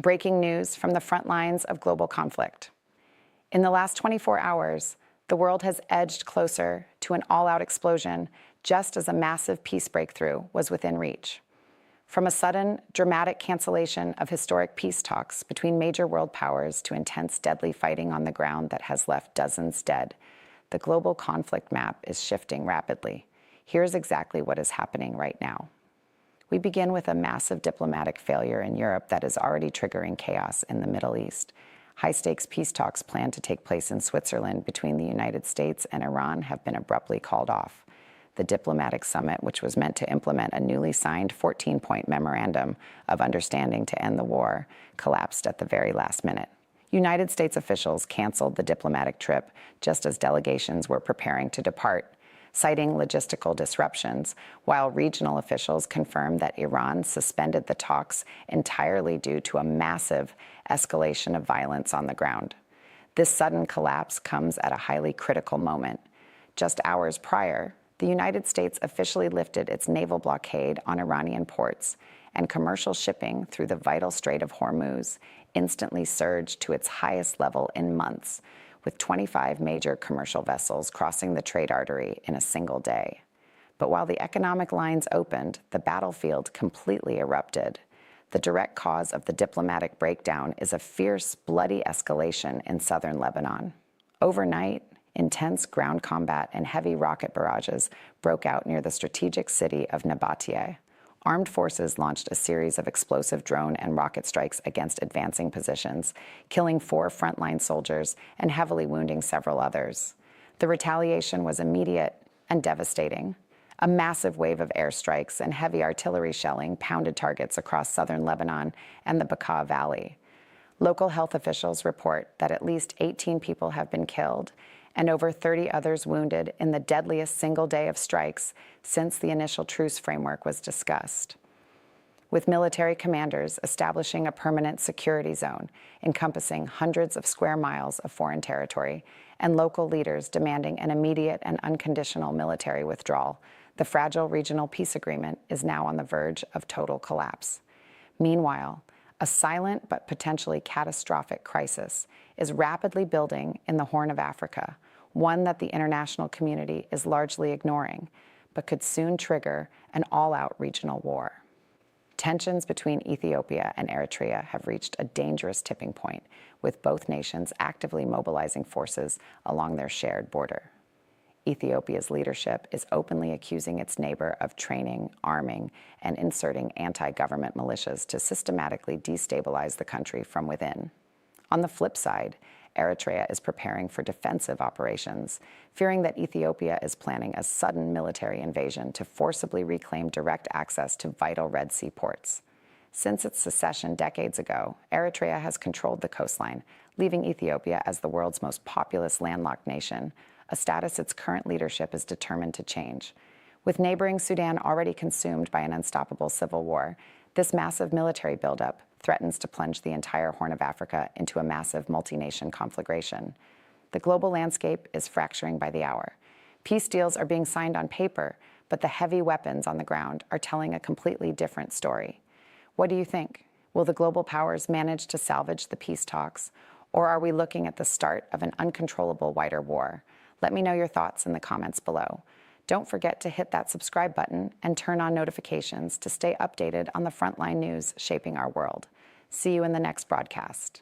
Breaking news from the front lines of global conflict. In the last 24 hours, the world has edged closer to an all-out explosion just as a massive peace breakthrough was within reach. From a sudden, dramatic cancellation of historic peace talks between major world powers to intense, deadly fighting on the ground that has left dozens dead, the global conflict map is shifting rapidly. Here's exactly what is happening right now. We begin with a massive diplomatic failure in Europe that is already triggering chaos in the Middle East. High-stakes peace talks planned to take place in Switzerland between the United States and Iran have been abruptly called off. The diplomatic summit, which was meant to implement a newly signed 14-point memorandum of understanding to end the war, collapsed at the very last minute. United States officials canceled the diplomatic trip just as delegations were preparing to depart, citing logistical disruptions, while regional officials confirmed that Iran suspended the talks entirely due to a massive escalation of violence on the ground. This sudden collapse comes at a highly critical moment. Just hours prior, the United States officially lifted its naval blockade on Iranian ports, and commercial shipping through the vital Strait of Hormuz instantly surged to its highest level in months, with 25 major commercial vessels crossing the trade artery in a single day. But while the economic lines opened, the battlefield completely erupted. The direct cause of the diplomatic breakdown is a fierce, bloody escalation in southern Lebanon. Overnight, intense ground combat and heavy rocket barrages broke out near the strategic city of Nabatieh. Armed forces launched a series of explosive drone and rocket strikes against advancing positions, killing 4 frontline soldiers and heavily wounding several others. The retaliation was immediate and devastating. A massive wave of airstrikes and heavy artillery shelling pounded targets across southern Lebanon and the Bekaa Valley. Local health officials report that at least 18 people have been killed and over 30 others wounded in the deadliest single day of strikes since the initial truce framework was discussed. With military commanders establishing a permanent security zone encompassing hundreds of square miles of foreign territory and local leaders demanding an immediate and unconditional military withdrawal, the fragile regional peace agreement is now on the verge of total collapse. Meanwhile, a silent but potentially catastrophic crisis is rapidly building in the Horn of Africa, one that the international community is largely ignoring, but could soon trigger an all-out regional war. Tensions between Ethiopia and Eritrea have reached a dangerous tipping point, with both nations actively mobilizing forces along their shared border. Ethiopia's leadership is openly accusing its neighbor of training, arming, and inserting anti-government militias to systematically destabilize the country from within. On the flip side, Eritrea is preparing for defensive operations, fearing that Ethiopia is planning a sudden military invasion to forcibly reclaim direct access to vital Red Sea ports. Since its secession decades ago, Eritrea has controlled the coastline, leaving Ethiopia as the world's most populous landlocked nation, a status its current leadership is determined to change. With neighboring Sudan already consumed by an unstoppable civil war, this massive military buildup threatens to plunge the entire Horn of Africa into a massive multi-nation conflagration. The global landscape is fracturing by the hour. Peace deals are being signed on paper, but the heavy weapons on the ground are telling a completely different story. What do you think? Will the global powers manage to salvage the peace talks, or are we looking at the start of an uncontrollable wider war? Let me know your thoughts in the comments below. Don't forget to hit that subscribe button and turn on notifications to stay updated on the frontline news shaping our world. See you in the next broadcast.